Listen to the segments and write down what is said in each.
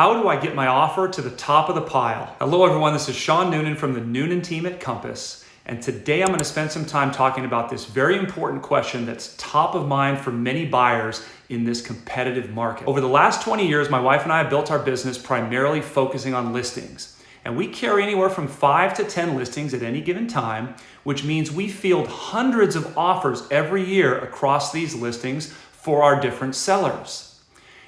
How do I get my offer to the top of the pile? Hello everyone, this is Sean Noonan from the Noonan team at Compass. And today I'm going to spend some time talking about this very important question that's top of mind for many buyers in this competitive market. Over the last 20 years, my wife and I have built our business primarily focusing on listings. And we carry anywhere from 5 to 10 listings at any given time, which means we field hundreds of offers every year across these listings for our different sellers.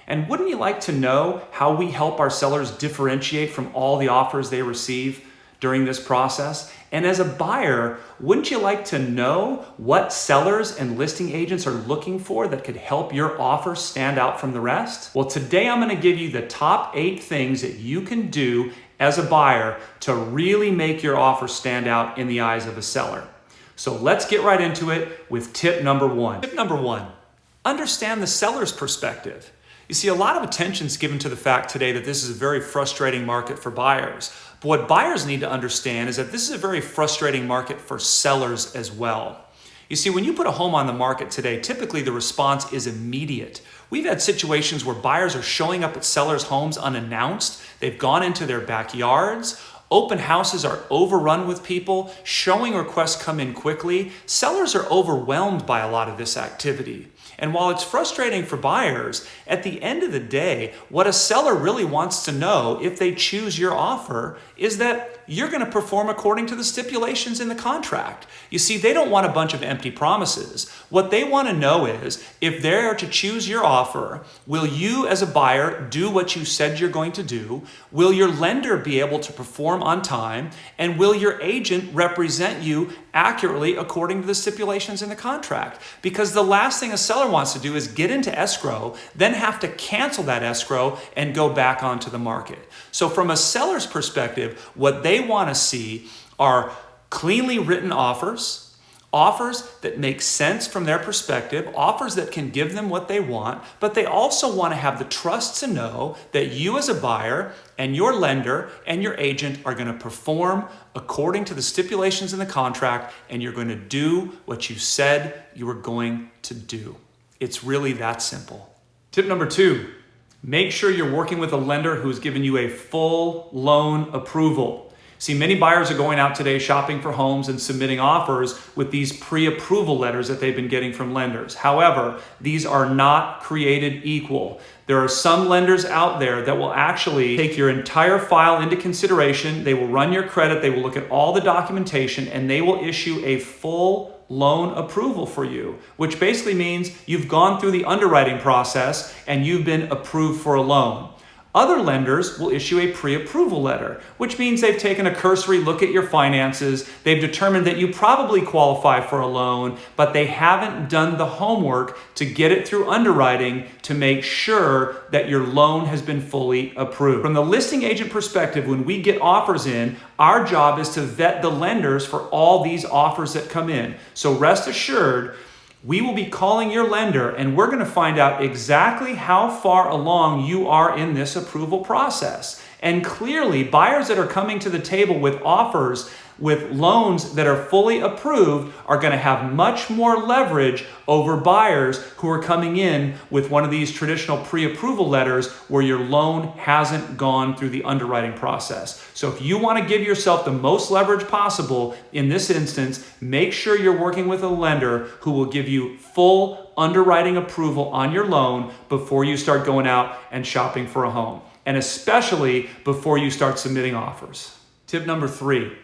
And wouldn't you like to know how we help our sellers differentiate from all the offers they receive during this process? And as a buyer, wouldn't you like to know what sellers and listing agents are looking for that could help your offer stand out from the rest? Well, today I'm going to give you the top 8 things that you can do as a buyer to really make your offer stand out in the eyes of a seller. So let's get right into it with tip number 1. Tip number 1, understand the seller's perspective. You see, a lot of attention is given to the fact today that this is a very frustrating market for buyers. But what buyers need to understand is that this is a very frustrating market for sellers as well. You see, when you put a home on the market today, typically the response is immediate. We've had situations where buyers are showing up at sellers' homes unannounced. They've gone into their backyards. Open houses are overrun with people. Showing requests come in quickly. Sellers are overwhelmed by a lot of this activity. And while it's frustrating for buyers, at the end of the day, what a seller really wants to know if they choose your offer is that you're going to perform according to the stipulations in the contract. You see, they don't want a bunch of empty promises. What they want to know is if they're to choose your offer, will you as a buyer do what you said you're going to do? Will your lender be able to perform on time? And will your agent represent you accurately according to the stipulations in the contract? Because the last thing a seller wants to do is get into escrow, then have to cancel that escrow and go back onto the market. So from a seller's perspective, what they want to see are cleanly written offers, offers that make sense from their perspective, offers that can give them what they want, but they also want to have the trust to know that you as a buyer and your lender and your agent are going to perform according to the stipulations in the contract, and you're going to do what you said you were going to do. It's really that simple. Tip number 2, make sure you're working with a lender who's given you a full loan approval. See, many buyers are going out today shopping for homes and submitting offers with these pre-approval letters that they've been getting from lenders. However, these are not created equal. There are some lenders out there that will actually take your entire file into consideration. They will run your credit, they will look at all the documentation, and they will issue a full loan approval for you, which basically means you've gone through the underwriting process and you've been approved for a loan. Other lenders will issue a pre-approval letter, which means they've taken a cursory look at your finances. They've determined that you probably qualify for a loan, but they haven't done the homework to get it through underwriting to make sure that your loan has been fully approved. From the listing agent perspective, when we get offers in, our job is to vet the lenders for all these offers that come in. So rest assured, we will be calling your lender and we're going to find out exactly how far along you are in this approval process. And clearly, buyers that are coming to the table with offers with loans that are fully approved are going to have much more leverage over buyers who are coming in with one of these traditional pre-approval letters where your loan hasn't gone through the underwriting process. So if you want to give yourself the most leverage possible in this instance, make sure you're working with a lender who will give you full underwriting approval on your loan before you start going out and shopping for a home, and especially before you start submitting offers. Tip number 3.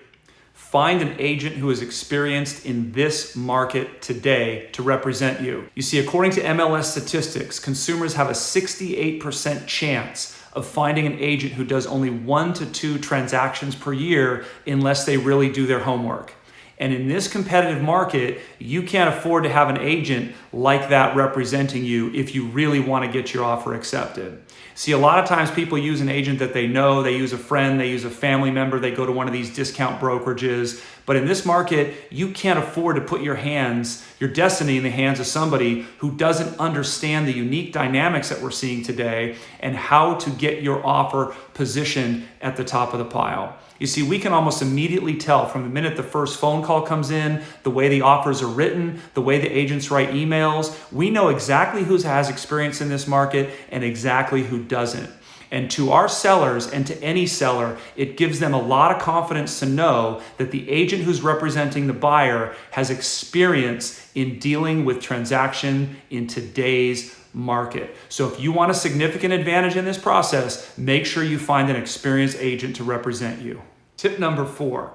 Find an agent who is experienced in this market today to represent you. You see, according to MLS statistics, consumers have a 68% chance of finding an agent who does only 1 to 2 transactions per year unless they really do their homework. And in this competitive market, you can't afford to have an agent like that representing you if you really want to get your offer accepted. See, a lot of times people use an agent that they know, they use a friend, they use a family member, they go to one of these discount brokerages. But in this market, you can't afford to put your destiny in the hands of somebody who doesn't understand the unique dynamics that we're seeing today and how to get your offer positioned at the top of the pile. You see, we can almost immediately tell from the minute the first phone call comes in, the way the offers are written, the way the agents write emails. We know exactly who has experience in this market and exactly who doesn't. And to our sellers and to any seller, it gives them a lot of confidence to know that the agent who's representing the buyer has experience in dealing with transaction in today's market. So if you want a significant advantage in this process, make sure you find an experienced agent to represent you. Tip number 4,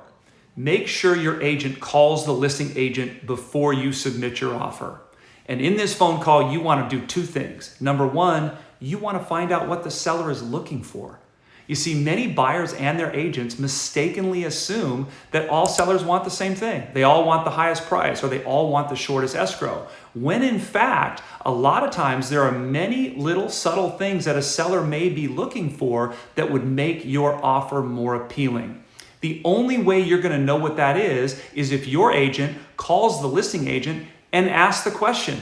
make sure your agent calls the listing agent before you submit your offer. And in this phone call, you want to do 2 things. Number 1, you want to find out what the seller is looking for. You see, many buyers and their agents mistakenly assume that all sellers want the same thing. They all want the highest price, or they all want the shortest escrow. When in fact, a lot of times there are many little subtle things that a seller may be looking for that would make your offer more appealing. The only way you're going to know what that is if your agent calls the listing agent and asks the question.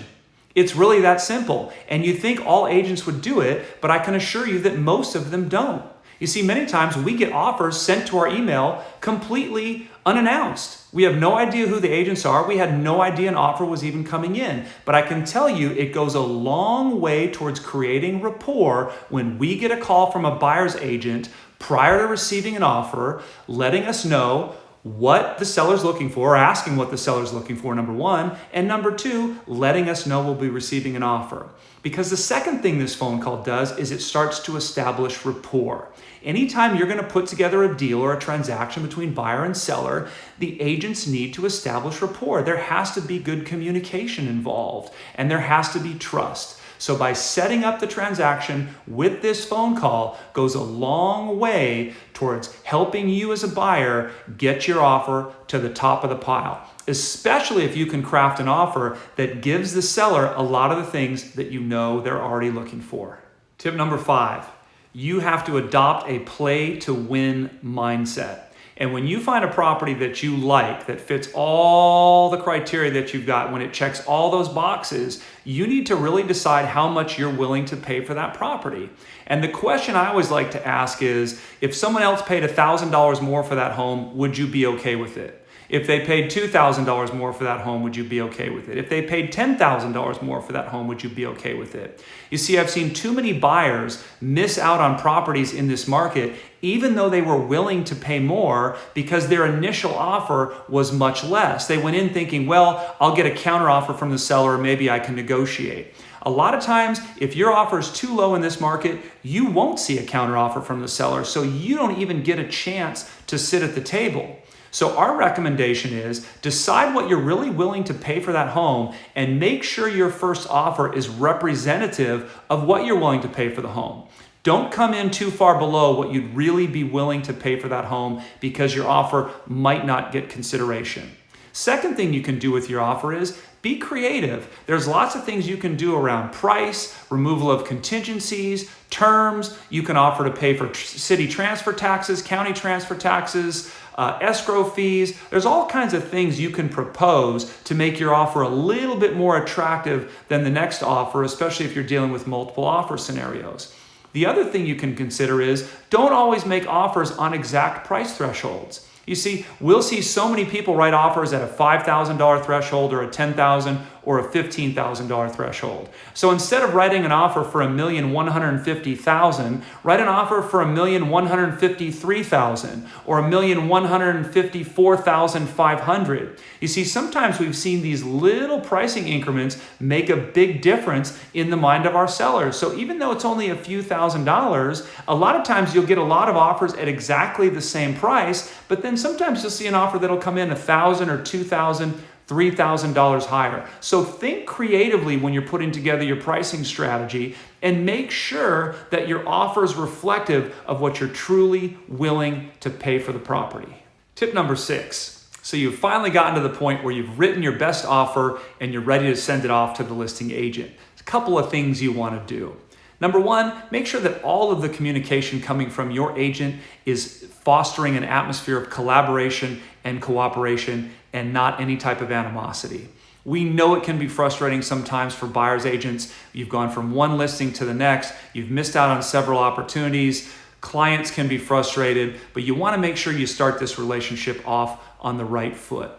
It's really that simple. And you think all agents would do it, but I can assure you that most of them don't. You see, many times we get offers sent to our email completely unannounced. We have no idea who the agents are. We had no idea an offer was even coming in. But I can tell you it goes a long way towards creating rapport when we get a call from a buyer's agent prior to receiving an offer, letting us know what the seller's looking for, or asking what the seller's looking for, number 1, and number 2, letting us know we'll be receiving an offer. Because the second thing this phone call does is it starts to establish rapport. Anytime you're going to put together a deal or a transaction between buyer and seller, the agents need to establish rapport. There has to be good communication involved, and there has to be trust. So by setting up the transaction with this phone call goes a long way towards helping you as a buyer get your offer to the top of the pile, especially if you can craft an offer that gives the seller a lot of the things that you know they're already looking for. Tip number 5, you have to adopt a play to win mindset. And when you find a property that you like, that fits all the criteria that you've got, when it checks all those boxes, you need to really decide how much you're willing to pay for that property. And the question I always like to ask is, if someone else paid $1,000 more for that home, would you be okay with it? If they paid $2,000 more for that home, would you be okay with it? If they paid $10,000 more for that home, would you be okay with it? You see, I've seen too many buyers miss out on properties in this market, even though they were willing to pay more because their initial offer was much less. They went in thinking, well, I'll get a counteroffer from the seller, or maybe I can negotiate. A lot of times, if your offer is too low in this market, you won't see a counteroffer from the seller, so you don't even get a chance to sit at the table. So our recommendation is decide what you're really willing to pay for that home and make sure your first offer is representative of what you're willing to pay for the home. Don't come in too far below what you'd really be willing to pay for that home because your offer might not get consideration. Second thing you can do with your offer is be creative. There's lots of things you can do around price, removal of contingencies, terms. You can offer to pay for city transfer taxes, county transfer taxes, escrow fees. There's all kinds of things you can propose to make your offer a little bit more attractive than the next offer, especially if you're dealing with multiple offer scenarios. The other thing you can consider is don't always make offers on exact price thresholds. You see, we'll see so many people write offers at a $5,000 threshold or a $10,000 or a $15,000 threshold. So instead of writing an offer for $1,150,000, write an offer for $1,153,000 or $1,154,500. You see, sometimes we've seen these little pricing increments make a big difference in the mind of our sellers. So even though it's only a few $1,000s, a lot of times you'll get a lot of offers at exactly the same price, but then sometimes you'll see an offer that'll come in $1,000 or $2,000, $3,000 higher. So think creatively when you're putting together your pricing strategy and make sure that your offer is reflective of what you're truly willing to pay for the property. Tip number 6. So you've finally gotten to the point where you've written your best offer and you're ready to send it off to the listing agent. A couple of things you want to do. Number 1, make sure that all of the communication coming from your agent is fostering an atmosphere of collaboration and cooperation and not any type of animosity. We know it can be frustrating sometimes for buyer's agents. You've gone from one listing to the next. You've missed out on several opportunities. Clients can be frustrated, but you want to make sure you start this relationship off on the right foot.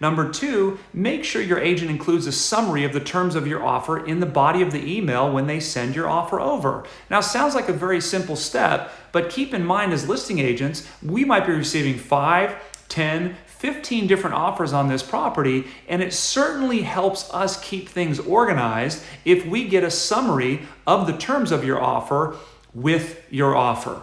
Number two, make sure your agent includes a summary of the terms of your offer in the body of the email when they send your offer over. Now, sounds like a very simple step, but keep in mind as listing agents, we might be receiving 5, 10, 15 different offers on this property, and it certainly helps us keep things organized if we get a summary of the terms of your offer with your offer.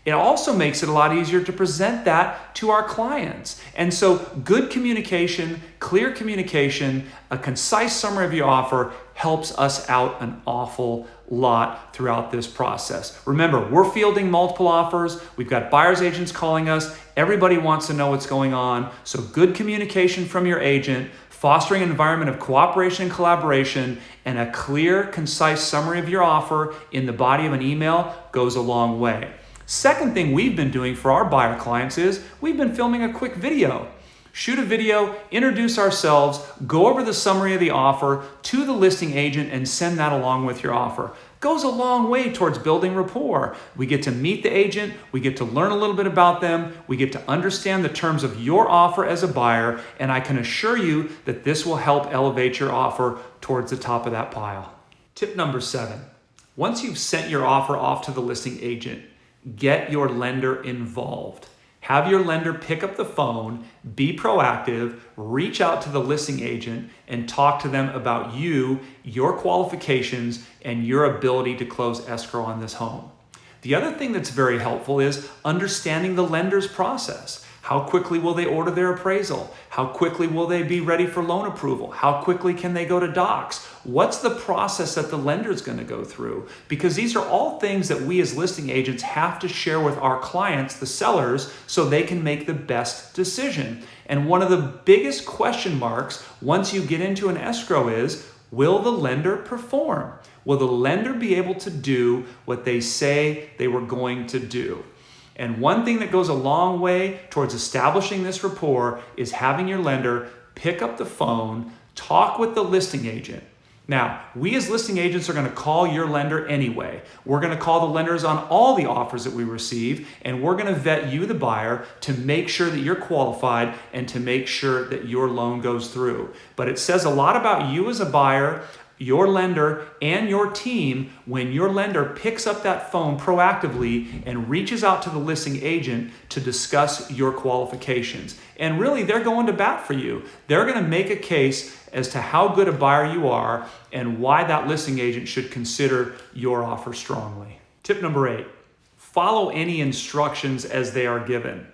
It also makes it a lot easier to present that to our clients. And so good communication, clear communication, a concise summary of your offer helps us out an awful lot throughout this process. Remember, we're fielding multiple offers. We've got buyer's agents calling us. Everybody wants to know what's going on. So good communication from your agent, fostering an environment of cooperation and collaboration, and a clear, concise summary of your offer in the body of an email goes a long way. Second thing we've been doing for our buyer clients is we've been filming a quick video. Shoot a video, introduce ourselves, go over the summary of the offer to the listing agent and send that along with your offer. Goes a long way towards building rapport. We get to meet the agent, we get to learn a little bit about them, we get to understand the terms of your offer as a buyer, and I can assure you that this will help elevate your offer towards the top of that pile. Tip number 7, once you've sent your offer off to the listing agent, get your lender involved. Have your lender pick up the phone, be proactive, reach out to the listing agent and talk to them about you, your qualifications, and your ability to close escrow on this home. The other thing that's very helpful is understanding the lender's process. How quickly will they order their appraisal? How quickly will they be ready for loan approval? How quickly can they go to docs? What's the process that the lender is going to go through? Because these are all things that we as listing agents have to share with our clients, the sellers, so they can make the best decision. And one of the biggest question marks once you get into an escrow is, will the lender perform? Will the lender be able to do what they say they were going to do? And one thing that goes a long way towards establishing this rapport is having your lender pick up the phone, talk with the listing agent. Now, we as listing agents are going to call your lender anyway. We're going to call the lenders on all the offers that we receive, and we're going to vet you, the buyer, to make sure that you're qualified and to make sure that your loan goes through. But it says a lot about you as a buyer, your lender, and your team when your lender picks up that phone proactively and reaches out to the listing agent to discuss your qualifications. And really, they're going to bat for you. They're going to make a case as to how good a buyer you are and why that listing agent should consider your offer strongly. Tip number 8, follow any instructions as they are given.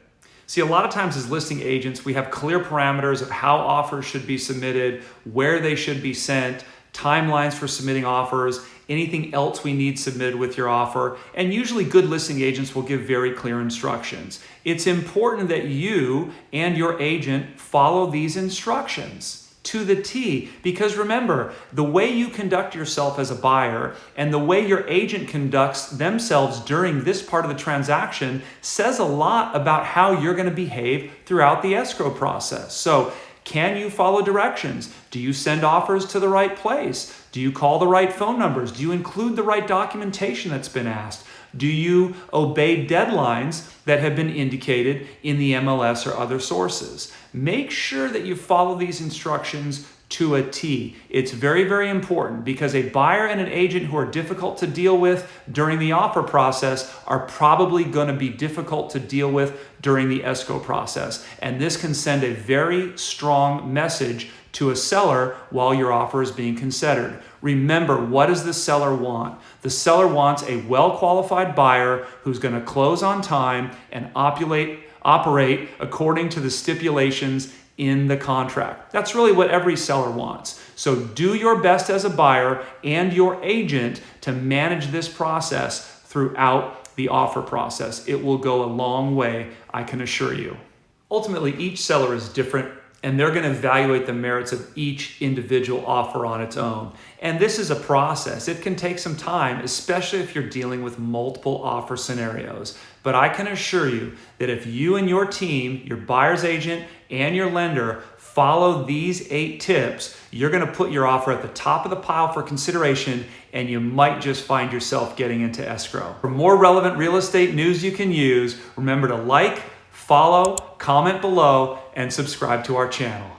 See, a lot of times as listing agents, we have clear parameters of how offers should be submitted, where they should be sent, timelines for submitting offers, anything else we need submitted with your offer, and usually good listing agents will give very clear instructions. It's important that you and your agent follow these instructions to the T, because remember, the way you conduct yourself as a buyer and the way your agent conducts themselves during this part of the transaction says a lot about how you're going to behave throughout the escrow process. So, can you follow directions? Do you send offers to the right place? Do you call the right phone numbers? Do you include the right documentation that's been asked? Do you obey deadlines that have been indicated in the MLS or other sources? Make sure that you follow these instructions to a T. It's very, very important because a buyer and an agent who are difficult to deal with during the offer process are probably going to be difficult to deal with during the escrow process. And this can send a very strong message to a seller while your offer is being considered. Remember, what does the seller want? The seller wants a well-qualified buyer who's going to close on time and operate according to the stipulations in the contract. That's really what every seller wants. So do your best as a buyer and your agent to manage this process throughout the offer process. It will go a long way, I can assure you. Ultimately, each seller is different, and they're going to evaluate the merits of each individual offer on its own. And this is a process. It can take some time, especially if you're dealing with multiple offer scenarios. But I can assure you that if you and your team, your buyer's agent, and your lender follow these 8 tips, you're going to put your offer at the top of the pile for consideration, and you might just find yourself getting into escrow. For more relevant real estate news you can use, remember to like, follow, comment below, and subscribe to our channel.